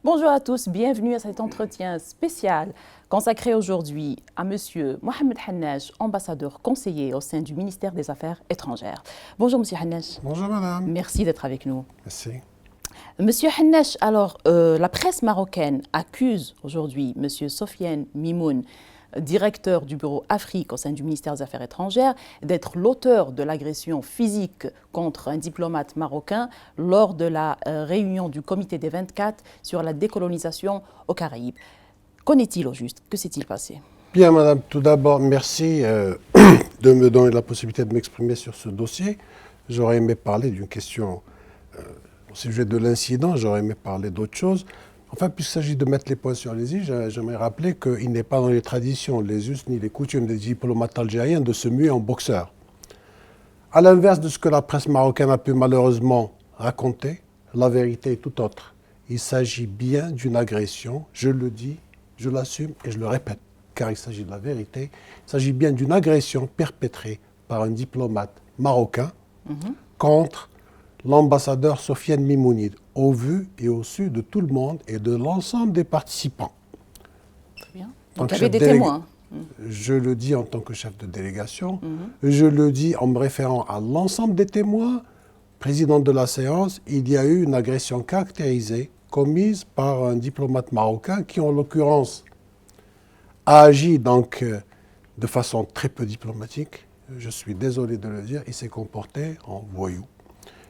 Bonjour à tous, bienvenue à cet entretien spécial consacré aujourd'hui à M. Mohamed Hannej, ambassadeur conseiller au sein du ministère des Affaires étrangères. Bonjour M. Hannej. Bonjour madame. Merci d'être avec nous. Merci. Monsieur Hannej, alors la presse marocaine accuse aujourd'hui M. Sofiane Mimoun, directeur du bureau Afrique au sein du ministère des Affaires étrangères, d'être l'auteur de l'agression physique contre un diplomate marocain lors de la réunion du comité des 24 sur la décolonisation aux Caraïbes. Qu'en est-il au juste? Que s'est-il passé? Bien madame, tout d'abord merci de me donner la possibilité de m'exprimer sur ce dossier. J'aurais aimé parler d'une question au sujet de l'incident, j'aurais aimé parler d'autre chose. Enfin, puisqu'il s'agit de mettre les points sur les i, j'aimerais rappeler qu'il n'est pas dans les traditions, les us ni les coutumes des diplomates algériens de se muer en boxeur. À l'inverse de ce que la presse marocaine a pu malheureusement raconter, la vérité est tout autre. Il s'agit bien d'une agression, je le dis, je l'assume et je le répète, car il s'agit de la vérité. Il s'agit bien d'une agression perpétrée par un diplomate marocain contre l'ambassadeur Sofiane Mimouni, au vu et au su de tout le monde et de l'ensemble des participants. Très bien. Donc il y avait des témoins. Je le dis en tant que chef de délégation, je le dis en me référant à l'ensemble des témoins. Président de la séance, il y a eu une agression caractérisée commise par un diplomate marocain qui, en l'occurrence, a agi donc de façon très peu diplomatique. Je suis désolé de le dire, il s'est comporté en voyou.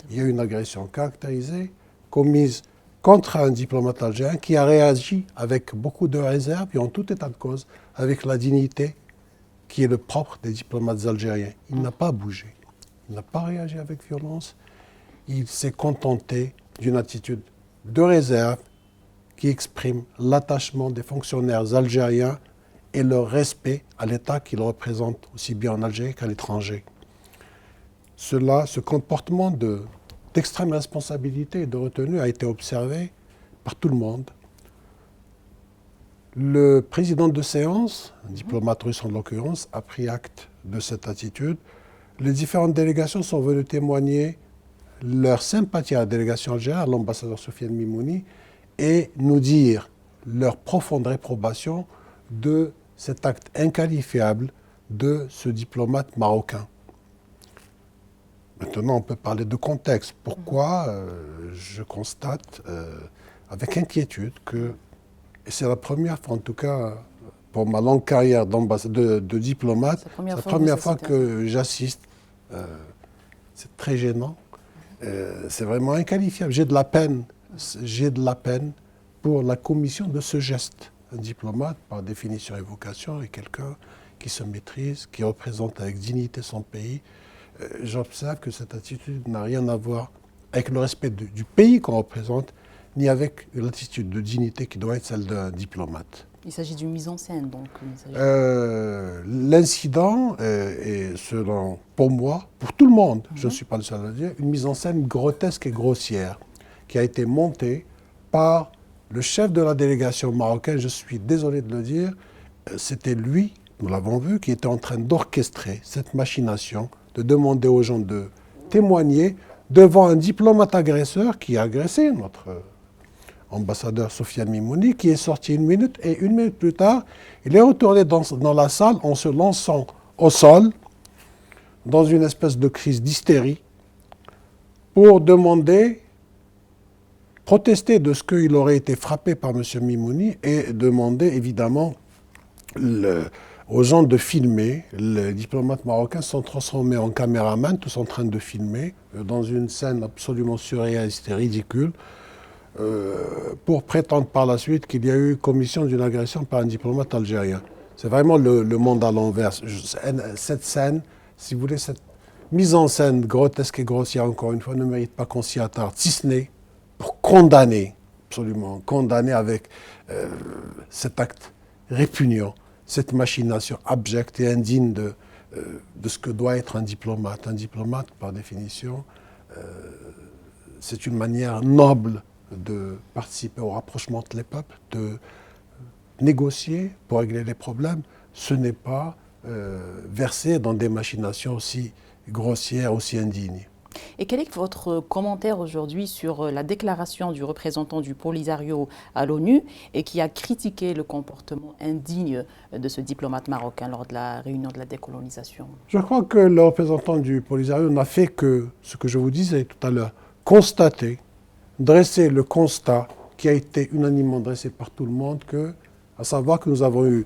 Il y a eu une agression caractérisée commise contre un diplomate algérien qui a réagi avec beaucoup de réserve et en tout état de cause avec la dignité qui est le propre des diplomates algériens. Il n'a pas bougé, il n'a pas réagi avec violence, il s'est contenté d'une attitude de réserve qui exprime l'attachement des fonctionnaires algériens et leur respect à l'État qu'ils représentent aussi bien en Algérie qu'à l'étranger. Ce comportement d'extrême responsabilité et de retenue a été observé par tout le monde. Le président de séance, un diplomate russe en l'occurrence, a pris acte de cette attitude. Les différentes délégations sont venues témoigner leur sympathie à la délégation algérienne, à l'ambassadeur Sofiane Mimouni, et nous dire leur profonde réprobation de cet acte inqualifiable de ce diplomate marocain. Maintenant, on peut parler de contexte. Pourquoi je constate avec inquiétude que, et c'est la première fois en tout cas pour ma longue carrière de diplomate, c'est la première fois que j'assiste, c'est très gênant, c'est vraiment inqualifiable. J'ai de la peine pour la commission de ce geste. Un diplomate, par définition et vocation, est quelqu'un qui se maîtrise, qui représente avec dignité son pays. J'observe que cette attitude n'a rien à voir avec le respect du pays qu'on représente, ni avec l'attitude de dignité qui doit être celle d'un diplomate. Il s'agit d'une mise en scène, donc. L'incident est, selon, pour moi, pour tout le monde, je ne suis pas le seul à le dire, une mise en scène grotesque et grossière qui a été montée par le chef de la délégation marocaine. Je suis désolé de le dire, c'était lui, nous l'avons vu, qui était en train d'orchestrer cette machination, de demander aux gens de témoigner devant un diplomate agresseur qui a agressé notre ambassadeur Sofiane Mimouni, qui est sorti 1 minute, et 1 minute plus tard, il est retourné dans la salle en se lançant au sol, dans une espèce de crise d'hystérie, pour protester de ce qu'il aurait été frappé par M. Mimouni et demander évidemment aux gens de filmer. Les diplomates marocains sont transformés en caméramans, tous en train de filmer, dans une scène absolument surréaliste et ridicule, pour prétendre par la suite qu'il y a eu commission d'une agression par un diplomate algérien. C'est vraiment le monde à l'envers. Cette scène, si vous voulez, cette mise en scène grotesque et grossière, encore une fois, ne mérite pas qu'on s'y attarde, si ce n'est pour condamner, absolument, condamner avec cet acte répugnant, cette machination abjecte et indigne de ce que doit être un diplomate. Un diplomate, par définition, c'est une manière noble de participer au rapprochement entre les peuples, de négocier pour régler les problèmes. Ce n'est pas verser dans des machinations aussi grossières, aussi indignes. Et quel est votre commentaire aujourd'hui sur la déclaration du représentant du Polisario à l'ONU et qui a critiqué le comportement indigne de ce diplomate marocain lors de la réunion de la décolonisation? Je crois que le représentant du Polisario n'a fait que ce que je vous disais tout à l'heure, constater, dresser le constat qui a été unanimement dressé par tout le monde, à savoir que nous avons eu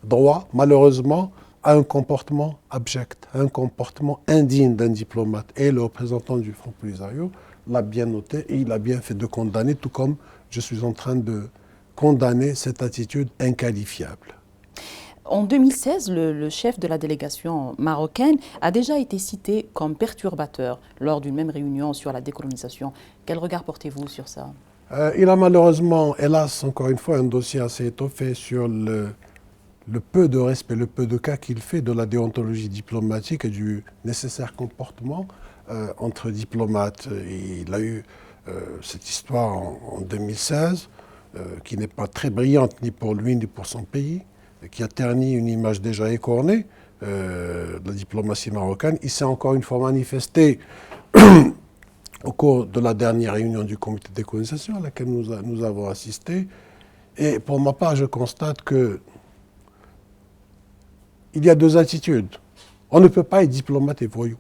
droit, malheureusement, à un comportement abject, à un comportement indigne d'un diplomate. Et le représentant du Front Polisario l'a bien noté et il a bien fait de condamner, tout comme je suis en train de condamner cette attitude inqualifiable. En 2016, le chef de la délégation marocaine a déjà été cité comme perturbateur lors d'une même réunion sur la décolonisation. Quel regard portez-vous sur ça? Il a malheureusement, hélas, encore une fois, un dossier assez étoffé sur le peu de respect, le peu de cas qu'il fait de la déontologie diplomatique et du nécessaire comportement entre diplomates. Et il a eu cette histoire en 2016, qui n'est pas très brillante ni pour lui ni pour son pays, qui a terni une image déjà écornée de la diplomatie marocaine. Il s'est encore une fois manifesté au cours de la dernière réunion du comité de décolonisation à laquelle nous avons assisté. Et pour ma part, je constate que il y a deux attitudes. On ne peut pas être diplomate et voyou.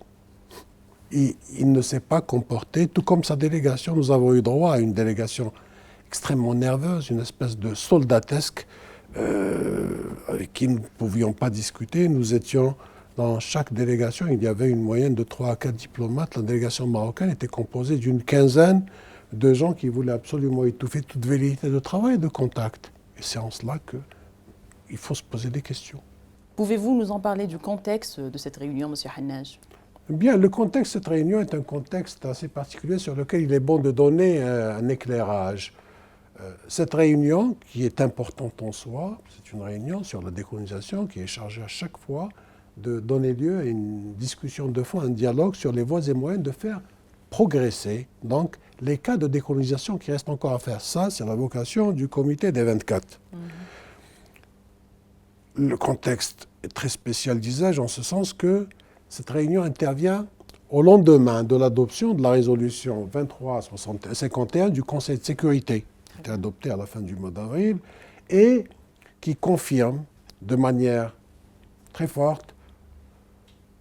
Il ne s'est pas comporté, tout comme sa délégation. Nous avons eu droit à une délégation extrêmement nerveuse, une espèce de soldatesque avec qui nous ne pouvions pas discuter. Nous étions dans chaque délégation, il y avait une moyenne de 3 à 4 diplomates. La délégation marocaine était composée d'une quinzaine de gens qui voulaient absolument étouffer toute velléité de travail et de contact. Et c'est en cela qu'il faut se poser des questions. Pouvez-vous nous en parler du contexte de cette réunion, M. Hannaj? Bien, le contexte de cette réunion est un contexte assez particulier sur lequel il est bon de donner un éclairage. Cette réunion, qui est importante en soi, c'est une réunion sur la décolonisation qui est chargée à chaque fois de donner lieu à une discussion de fond, un dialogue sur les voies et moyens de faire progresser donc les cas de décolonisation qui restent encore à faire. Ça, c'est la vocation du comité des 24. Le contexte est très spécial, disais-je, en ce sens que cette réunion intervient au lendemain de l'adoption de la résolution 2351 du Conseil de sécurité, qui a été adoptée à la fin du mois d'avril, et qui confirme de manière très forte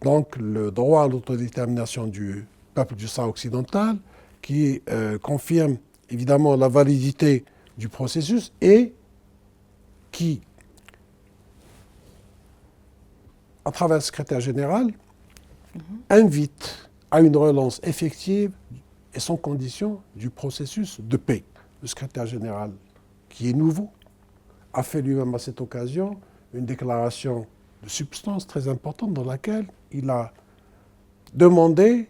donc, le droit à l'autodétermination du peuple du Sahara occidental, qui confirme évidemment la validité du processus et qui, à travers le secrétaire général, invite à une relance effective et sans condition du processus de paix. Le secrétaire général, qui est nouveau, a fait lui-même à cette occasion une déclaration de substance très importante dans laquelle il a demandé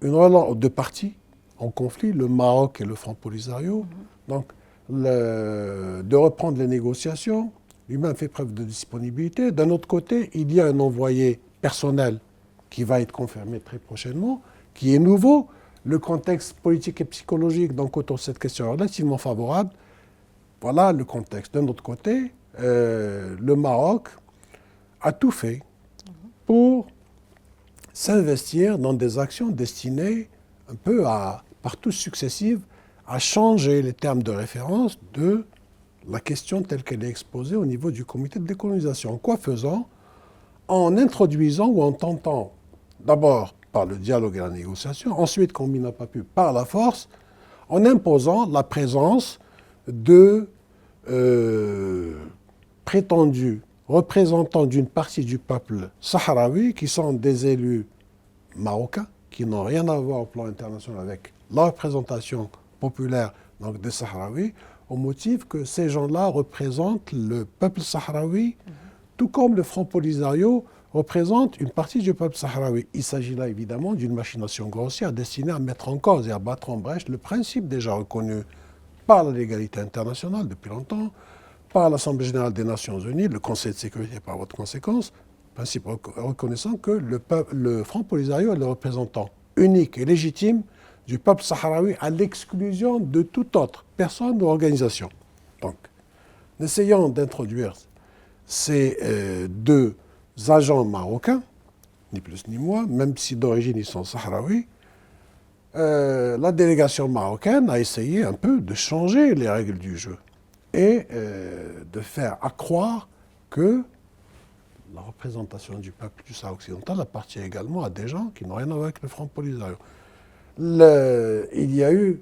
une relance de partis en conflit, le Maroc et le Front Polisario, donc de reprendre les négociations. Lui-même fait preuve de disponibilité. D'un autre côté, il y a un envoyé personnel qui va être confirmé très prochainement, qui est nouveau. Le contexte politique et psychologique donc, autour de cette question est relativement favorable. Voilà le contexte. D'un autre côté, le Maroc a tout fait pour s'investir dans des actions destinées un peu par tous successives à changer les termes de référence de la question telle qu'elle est exposée au niveau du comité de décolonisation. Quoi faisant? En introduisant ou en tentant, d'abord par le dialogue et la négociation, ensuite, comme il n'a pas pu, par la force, en imposant la présence de prétendus représentants d'une partie du peuple sahraoui qui sont des élus marocains, qui n'ont rien à voir au plan international avec la représentation populaire donc, des Sahraouis, au motif que ces gens-là représentent le peuple sahraoui, tout comme le Front Polisario représente une partie du peuple sahraoui. Il s'agit là évidemment d'une machination grossière destinée à mettre en cause et à battre en brèche le principe déjà reconnu par la légalité internationale depuis longtemps, par l'Assemblée générale des Nations unies, le Conseil de sécurité par voie de conséquence, principe reconnaissant que le Front Polisario est le représentant unique et légitime du peuple sahraoui à l'exclusion de toute autre personne ou organisation. Donc, en essayant d'introduire ces deux agents marocains, ni plus ni moins, même si d'origine ils sont sahraouis, la délégation marocaine a essayé un peu de changer les règles du jeu et de faire accroire que la représentation du peuple du Sahara occidental appartient également à des gens qui n'ont rien à voir avec le Front Polisario. Il y a eu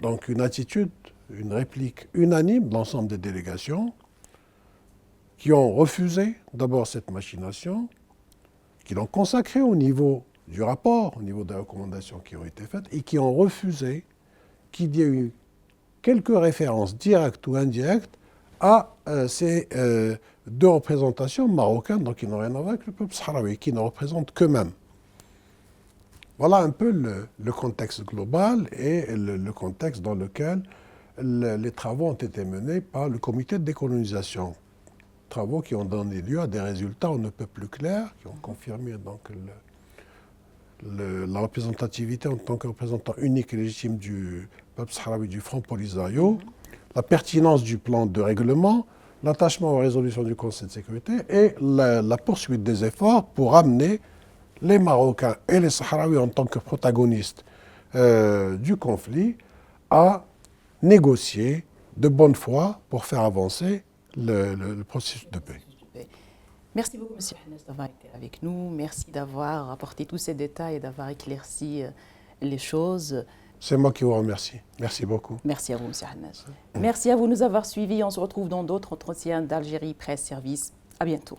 donc une attitude, une réplique unanime de l'ensemble des délégations qui ont refusé d'abord cette machination, qui l'ont consacrée au niveau du rapport, au niveau des recommandations qui ont été faites, et qui ont refusé qu'il y ait eu quelques références directes ou indirectes à ces deux représentations marocaines, donc qui n'ont rien à voir avec le peuple sahraoui, qui ne représentent qu'eux-mêmes. Voilà un peu le contexte global et le contexte dans lequel les travaux ont été menés par le comité de décolonisation. Travaux qui ont donné lieu à des résultats on ne peut plus clairs, qui ont confirmé donc la représentativité en tant que représentant unique et légitime du peuple sahraoui du Front Polisario, la pertinence du plan de règlement, l'attachement aux résolutions du Conseil de sécurité et la poursuite des efforts pour amener les Marocains et les Sahraouis en tant que protagonistes du conflit à négocier de bonne foi pour faire avancer le processus de paix. Merci beaucoup, M. Hannes, d'avoir été avec nous. Merci d'avoir apporté tous ces détails et d'avoir éclairci les choses. C'est moi qui vous remercie. Merci beaucoup. Merci à vous, M. Hannes. Merci à vous de nous avoir suivis. On se retrouve dans d'autres entretiens d'Algérie Presse Service. À bientôt.